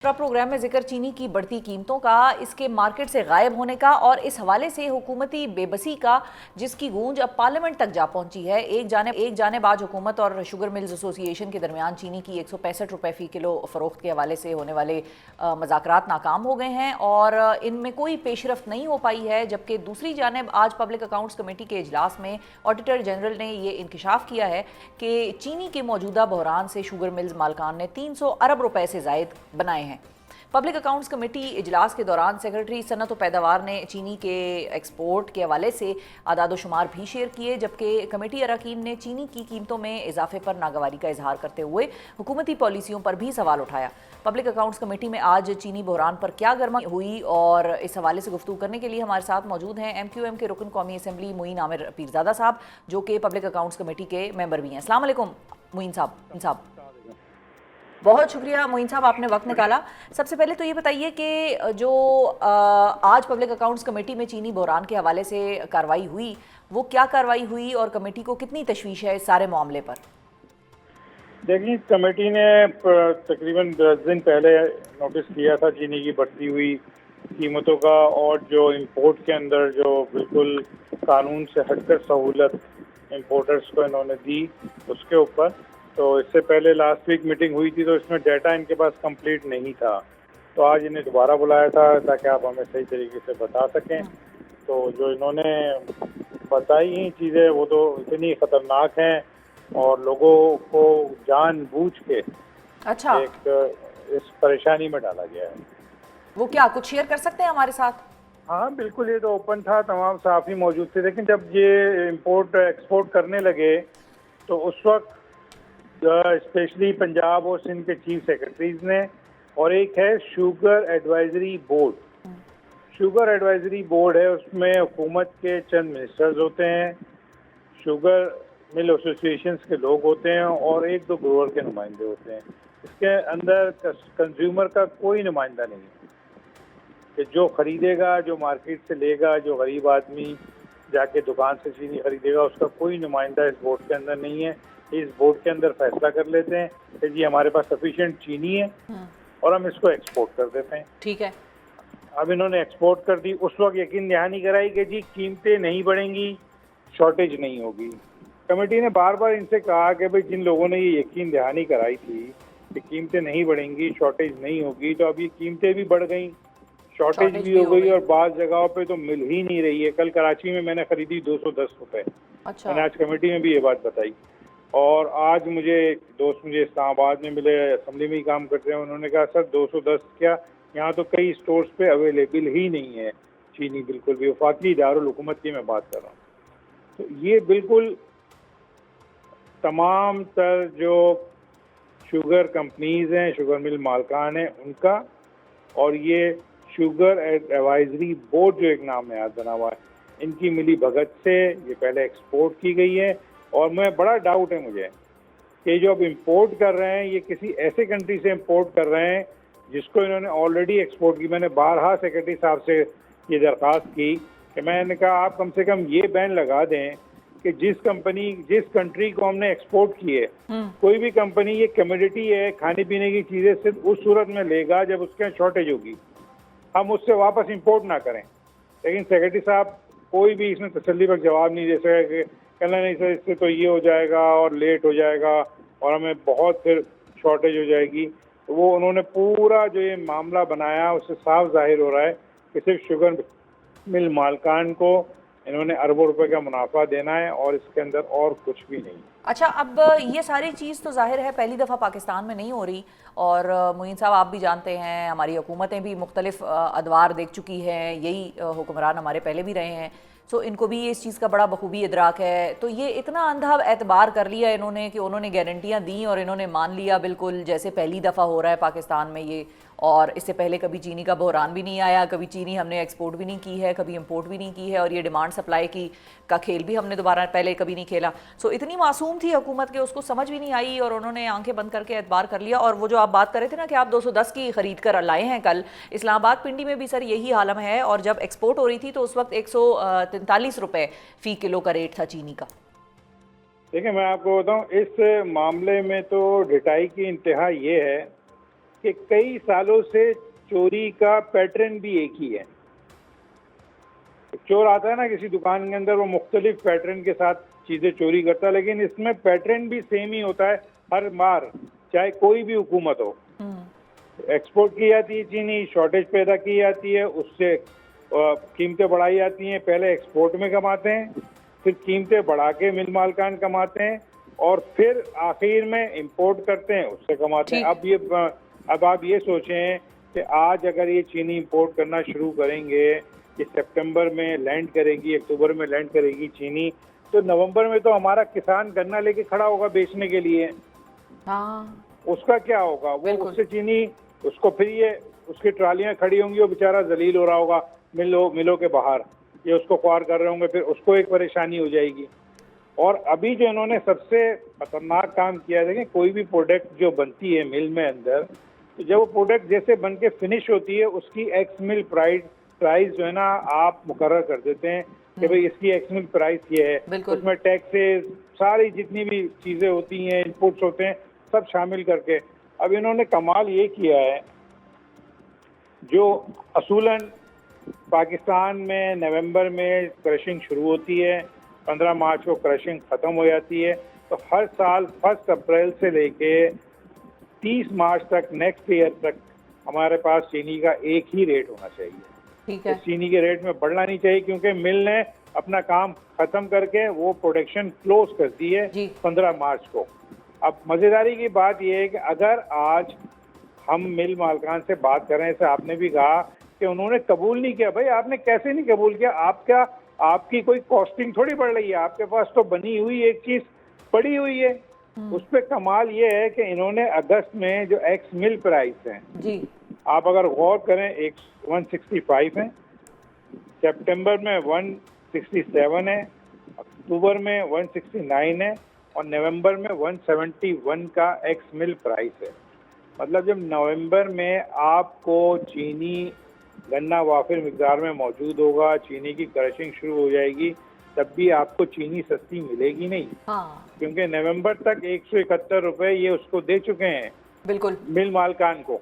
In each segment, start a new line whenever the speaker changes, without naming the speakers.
Programme में जिक्र चीनी की बढ़ती कीमतों का, इसके मार्केट से गायब होने का और इस हवाले से हुकूमती बेबसी का, जिसकी गूंज अब पार्लियामेंट तक जा पहुंची है। एक जानिब आज हुकूमत और शुगर मिल्स एसोसिएशन के दरमियान चीनी की 165 रुपये फ़ी किलो फ़रोख्त के हवाले से होने वाले मज़ाकरात नाकाम हो गए हैं और इनमें कोई पेशरफ नहीं हो पाई है। जबकि दूसरी जानिब आज पब्लिक अकाउंट्स कमेटी के इजलास में ऑडिटर जनरल ने ये इंकशाफ किया है कि चीनी के मौजूदा बहरान से शुगर मिल्स मालकान ने 300 अरब रुपए से ज़ायद बनाए हैं। पब्लिक अकाउंट्स कमेटी इजलास के दौरान सेक्रेटरी सनत व पैदावार ने चीनी के एक्सपोर्ट के हवाले से आदाद शुमार भी शेयर किए, जबकि कमेटी अरकान ने चीनी की कीमतों में इजाफे पर नागवारी का इजहार करते हुए हुकूमती पॉलिसियों पर भी सवाल उठाया। पब्लिक अकाउंट्स कमेटी में आज चीनी बहरान पर क्या गर्मा हुई और इस हवाले से गुफ्तगू करने के लिए हमारे साथ मौजूद हैं MQM के रुकन कौमी असम्बली मोइन आमिर पीरजादा साहब, जो कि पब्लिक अकाउंट्स कमेटी के मेंबर भी हैं। अस्सलाम वालेकुम मोइन साहब। बहुत शुक्रिया मोइन साहब, आपने वक्त निकाला। सबसे पहले तो ये बताइए कि जो आज पब्लिक अकाउंट्स कमेटी में चीनी बहरान के हवाले से कार्रवाई हुई, वो क्या कार्रवाई हुई और कमेटी को कितनी तशवीश है इस सारे मामले पर?
देखिए, कमेटी ने तकरीबन 10 दिन पहले नोटिस किया था चीनी की बढ़ती हुई कीमतों का, और जो इंपोर्ट के अंदर जो बिल्कुल कानून से हटकर सहूलत इंपोर्टर्स को इन्होंने दी उसके ऊपर। तो इससे पहले लास्ट वीक मीटिंग हुई थी, तो इसमें डाटा इनके पास कंप्लीट नहीं था। तो आज इन्हें दोबारा बुलाया था ताकि आप हमें सही तरीके से बता सकें। तो जो इन्होंने बताई हैं चीज़ें वो तो इतनी ख़तरनाक हैं और लोगों को जानबूझ के
अच्छा
एक इस परेशानी में डाला गया है।
वो क्या कुछ शेयर कर सकते हैं हमारे साथ?
हाँ बिल्कुल, ये तो ओपन था, तमाम सहाफ़ी मौजूद थे। लेकिन जब ये इंपोर्ट एक्सपोर्ट करने लगे तो उस वक्त स्पेशली पंजाब और सिंध के चीफ सेक्रेटरीज ने, और एक है sugar advisory board. Sugar advisory board है, उसमें हुकूमत के चंद मिनिस्टर्स होते हैं, शुगर मिल एसोसिएशंस के लोग होते हैं और एक दो ग्रोअर के नुमाइंदे होते हैं। इसके अंदर कंज्यूमर का कोई नुमाइंदा नहीं है कि जो खरीदेगा, जो मार्केट से लेगा, जो गरीब आदमी जाके दुकान से चीनी खरीदेगा, उसका कोई नुमाइंदा इस बोर्ड के अंदर नहीं है। इस बोर्ड के अंदर फैसला कर लेते हैं कि जी हमारे पास सफिशिएंट चीनी है और हम इसको एक्सपोर्ट कर देते हैं।
ठीक है,
अब इन्होंने एक्सपोर्ट कर दी, उस वक्त यकीन दहानी कराई कि जी कीमतें नहीं बढ़ेंगी, शॉर्टेज नहीं होगी। कमेटी ने बार बार इनसे कहा कि भाई जिन लोगों ने ये यकीन दहानी कराई थी कि कीमतें नहीं बढ़ेंगी, शॉर्टेज नहीं होगी, तो अब ये कीमतें भी बढ़ गई, शॉर्टेज भी हो गई और बाज़ जगहों पे तो मिल ही नहीं रही है। कल कराची में मैंने खरीदी 210 रुपये।
अच्छा।
मैंने आज कमेटी में भी ये बात बताई। और आज मुझे दोस्त मुझे इस्लामाबाद में मिले, असम्बली में ही काम करते हैं, उन्होंने कहा सर 210 क्या, यहाँ तो कई स्टोर्स पे अवेलेबल ही नहीं है चीनी, बिल्कुल भी। वफाकी दारुल हुकूमत की मैं बात कर रहा हूँ। तो ये बिल्कुल तमाम तर जो शुगर कंपनीज हैं, शुगर मिल मालकान हैं उनका, और ये शुगर एडवाइजरी बोर्ड जो एक नाम याद बना हुआ है, इनकी मिली भगत से ये पहले एक्सपोर्ट की गई है। और मैं बड़ा डाउट है मुझे कि जो अब इंपोर्ट कर रहे हैं ये किसी ऐसे कंट्री से इंपोर्ट कर रहे हैं जिसको इन्होंने ऑलरेडी एक्सपोर्ट की। मैंने बारहा सेक्रेटरी साहब से ये दरख्वास्त की कि मैंने कहा आप कम से कम ये बैन लगा दें कि जिस कंट्री को हमने एक्सपोर्ट की है, कोई भी कंपनी, ये कमोडिटी है, खाने पीने की चीज़ें सिर्फ उस सूरत में लेगा जब उसके यहाँ शॉर्टेज होगी, हम उससे वापस इंपोर्ट ना करें। लेकिन सेक्रेटरी साहब कोई भी इसमें तसल्ली पर जवाब नहीं दे सका कि कहना नहीं सर इससे तो ये हो जाएगा और लेट हो जाएगा और हमें बहुत फिर शॉर्टेज हो जाएगी। तो वो उन्होंने पूरा जो ये मामला बनाया उससे साफ जाहिर हो रहा है कि सिर्फ शुगर मिल मालकान को इन्होंने अरबों रुपए का मुनाफा देना है और इसके अंदर और कुछ भी नहीं।
अच्छा, अब ये सारी चीज़ तो जाहिर है पहली दफ़ा पाकिस्तान में नहीं हो रही और मोइन साहब आप भी जानते हैं, हमारी हुकूमतें भी मुख्तलिफ अदवार देख चुकी हैं, यही हुक्मरान हमारे पहले भी रहे हैं, सो इनको भी इस चीज़ का बड़ा बखूबी इदराक है। तो ये इतना अंधा एतबार कर लिया इन्होंने कि उन्होंने गारंटियाँ दी और इन्होंने मान लिया बिल्कुल जैसे पहली दफ़ा हो रहा है पाकिस्तान में ये, और इससे पहले कभी चीनी का बहरान भी नहीं आया, कभी चीनी हमने एक्सपोर्ट भी नहीं की है, कभी इंपोर्ट भी नहीं की है, और ये डिमांड सप्लाई की का खेल भी हमने दोबारा पहले कभी नहीं खेला। सो इतनी मासूम थी हुकूमत के, उसको समझ भी नहीं आई और उन्होंने आंखें बंद करके एतबार कर लिया। और वो जो आप बात कर रहे थे ना कि आप 210 की खरीद कर लाए हैं कल, इस्लामाबाद पिंडी में भी सर यही हालम है, और जब एक्सपोर्ट हो रही थी तो उस वक्त 143 रुपये फ़ी किलो का रेट था चीनी का।
देखिए मैं आपको बताऊं, इस मामले में तो ढिठाई की इंतहा ये है कि कई सालों से चोरी का पैटर्न भी एक ही है। चोर आता है ना किसी दुकान के अंदर, वो मुख्तलिफ पैटर्न के साथ चीज़ें चोरी करता है, लेकिन इसमें पैटर्न भी सेम ही होता है हर बार, चाहे कोई भी हुकूमत हो। एक्सपोर्ट की जाती है चीनी, शॉर्टेज पैदा की जाती है, उससे कीमतें बढ़ाई जाती हैं। पहले एक्सपोर्ट में कमाते हैं, फिर कीमतें बढ़ा के मिल मालकान कमाते हैं, और फिर आखिर में इंपोर्ट करते हैं, उससे कमाते हैं। अब आप ये सोचें कि आज अगर ये चीनी इंपोर्ट करना शुरू करेंगे कि सितंबर में लैंड करेगी, अक्टूबर में लैंड करेगी चीनी, तो नवंबर में तो हमारा किसान गन्ना लेके खड़ा होगा बेचने के लिए।
हाँ,
उसका क्या होगा? वो उससे चीनी, उसको फिर ये उसकी ट्रालियां खड़ी होंगी, वो बेचारा जलील हो रहा होगा मिलों के बाहर, ये उसको ख्वार कर रहे होंगे, फिर उसको एक परेशानी हो जाएगी। और अभी जो इन्होंने सबसे खतरनाक काम किया, देखें कोई भी प्रोडक्ट जो बनती है मिल में अंदर, तो जब वो प्रोडक्ट जैसे बन के फिनिश होती है, उसकी एक्स मिल प्राइस जो है ना आप मुकर्रर कर देते हैं कि भाई इसकी एक्स मिल प्राइस ये है। उसमें टैक्सेस, सारी जितनी भी चीज़ें होती हैं, इनपुट्स होते हैं, सब शामिल करके। अब इन्होंने कमाल ये किया है, जो असूलन पाकिस्तान में नवंबर में क्रशिंग शुरू होती है, 15 मार्च को क्रशिंग ख़त्म हो जाती है, तो हर साल 1 अप्रैल से लेके 30 मार्च तक नेक्स्ट ईयर तक हमारे पास चीनी का एक ही रेट होना चाहिए।
ठीक है।
चीनी के रेट में बढ़ना नहीं चाहिए, क्योंकि मिल ने अपना काम खत्म करके वो प्रोडक्शन क्लोज कर दी है 15 मार्च को। अब मज़ेदारी की बात यह है कि अगर आज हम मिल मालकान से बात कर रहे हैं, जैसे आपने भी कहा कि उन्होंने कबूल नहीं किया। भाई आपने कैसे नहीं कबूल किया? आपकी कोई कॉस्टिंग थोड़ी बढ़ रही है, आपके पास तो बनी हुई एक चीज पड़ी हुई है। उस पर कमाल ये है कि इन्होंने अगस्त में जो एक्स मिल प्राइस है जी, आप अगर गौर करें 165 है, सितंबर में 167 है, अक्टूबर में 169 है, और नवंबर में 171 का एक्स मिल प्राइस है। मतलब जब नवंबर में आपको चीनी गन्ना वाफिर मिकदार में मौजूद होगा, चीनी की क्रशिंग शुरू हो जाएगी, तब भी आपको चीनी सस्ती मिलेगी नहीं। हाँ। क्योंकि नवंबर तक 171 रुपए ये उसको दे चुके हैं, बिल्कुल, मिल मालकान को।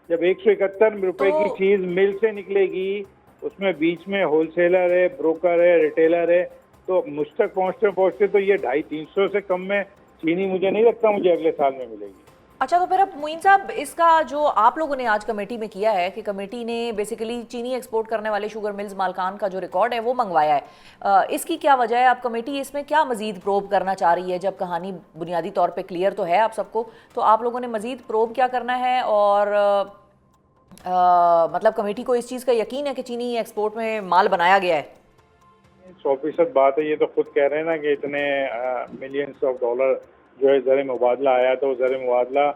जब 171 रुपए की चीज मिल से निकलेगी, उसमें बीच में होलसेलर है, ब्रोकर है, रिटेलर है, तो मुझ तक पहुंचते तो ये 250-300 से कम में चीनी मुझे नहीं लगता मुझे अगले साल में मिलेगी।
अच्छा, तो फिर अब मोइन साहब, इसका जो आप लोगों ने आज कमेटी में किया है कि कमेटी ने बेसिकली चीनी एक्सपोर्ट करने वाले शुगर मिल्स मालकान का जो रिकॉर्ड है वो मंगवाया है, इसकी क्या वजह है? आप कमेटी इसमें क्या मजीद प्रोब करना चाह रही है? जब कहानी बुनियादी तौर पे क्लियर तो है आप सबको, तो आप लोगों ने मजीद प्रोब क्या करना है? और मतलब कमेटी को इस चीज़ का यकीन है कि चीनी एक्सपोर्ट में माल बनाया गया है?
100% बात है। ये तो खुद कह रहे हैं ना कि इतने मिलियंस ऑफ डॉलर जो है ज़र मुबादला आया, तो ज़र मुबादला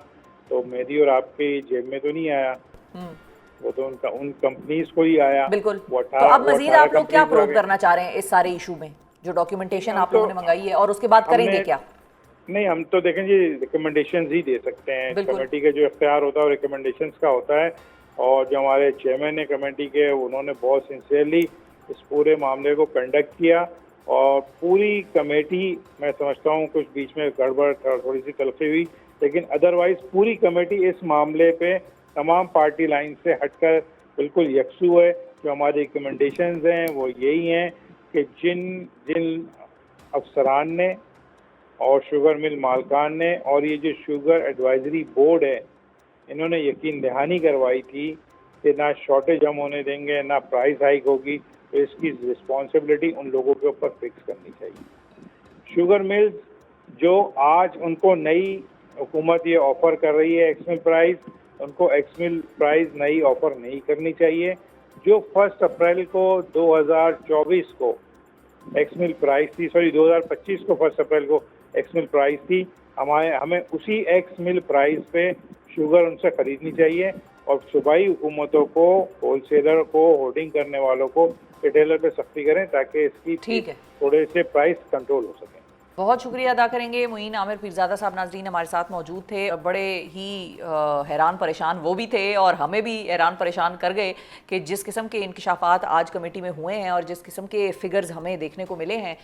तो मेरी और आपकी जेब में तो नहीं आया, वो तो उन कंपनीज को ही आया।
बिल्कुल। तो अब मजीद आप लोग क्या प्रूव करना चाह रहे हैं इस सारे इशू में, जो डॉक्यूमेंटेशन आप लोगों ने मंगाई है, और उसके बाद करेंगे क्या? नहीं, हम तो देखें जी रिकमेंडेशन ही दे सकते हैं। कमेटी का जो इख्तियार होता है वो रिकमेंडेशन का होता है, और जो हमारे चेयरमैन है कमेटी के, उन्होंने बहुत सिंसियरली इस पूरे मामले को कंडक्ट किया, और पूरी कमेटी, मैं समझता हूँ कुछ बीच में गड़बड़ थोड़ी सी तलखी हुई, लेकिन अदरवाइज पूरी कमेटी इस मामले पे तमाम पार्टी लाइन से हटकर बिल्कुल यकसू है। जो हमारी रिकमेंडेशंस हैं वो यही हैं कि जिन अफसरान ने और शुगर मिल मालकान ने और ये जो शुगर एडवाइजरी बोर्ड है, इन्होंने यकीन दहानी करवाई थी कि ना शॉर्टेज हम होने देंगे, ना प्राइस हाइक होगी, तो इसकी रिस्पॉन्सिबिलिटी उन लोगों के ऊपर फिक्स करनी चाहिए। शुगर मिल्स जो आज उनको नई हुकूमत ये ऑफर कर रही है एक्स मिल प्राइस, उनको एक्स मिल प्राइस नई ऑफर नहीं करनी चाहिए। जो 1 अप्रैल को 2024 को एक्स मिल प्राइस थी, 2025 को 1 अप्रैल को एक्स मिल प्राइस थी, हमें उसी एक्स मिल प्राइस पे शुगर उनसे खरीदनी चाहिए, और सूबाई हुकूमतों को, होलसेलर को, होर्डिंग करने वालों को, रिटेलर पे सख्ती करें ताकि इसकी थोड़े से प्राइस कंट्रोल हो सके। बहुत शुक्रिया अदा करेंगे। मोइन आमिर पीरजादा साहब नाजरीन हमारे साथ मौजूद थे, बड़े ही हैरान परेशान वो भी थे और हमें भी हैरान परेशान कर गए कि जिस किस्म के इंकशाफात आज कमेटी में हुए हैं और जिस किस्म के फिगर्स हमें देखने को मिले हैं,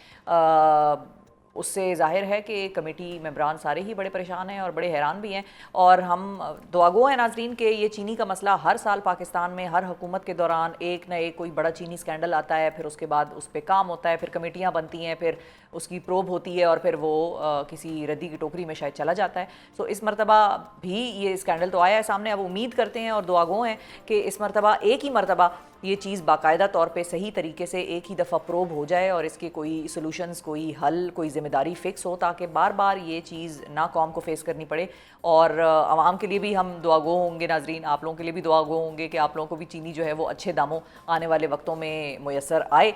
उससे जाहिर है कि कमेटी मेंबरान सारे ही बड़े परेशान हैं और बड़े हैरान भी हैं। और हम दुआगो हैं नाजरीन के ये चीनी का मसला हर साल पाकिस्तान में हर हुकूमत के दौरान एक न एक कोई बड़ा चीनी स्कैंडल आता है, फिर उसके बाद उस पर काम होता है, फिर कमेटियाँ बनती हैं, फिर उसकी प्रोब होती है और फिर वो किसी रद्दी की टोकरी में शायद चला जाता है। सो इस मरतबा भी ये स्कैंडल तो आया है सामने। अब उम्मीद करते हैं और दुआगो हैं कि इस मरतबा एक ही मरतबा ये चीज़ बाकायदा तौर पे सही तरीके से एक ही दफ़ा प्रोब हो जाए और इसके कोई सॉल्यूशंस, कोई हल, कोई ज़िम्मेदारी फ़िक्स हो, ताकि बार बार ये चीज़ ना कौम को फेस करनी पड़े। और आवाम के लिए भी हम दुआगो होंगे नाजरीन, आप लोगों के लिए भी दुआगो होंगे कि आप लोगों को भी चीनी जो है वो अच्छे दामों आने वाले वक्तों में मुयसर आए।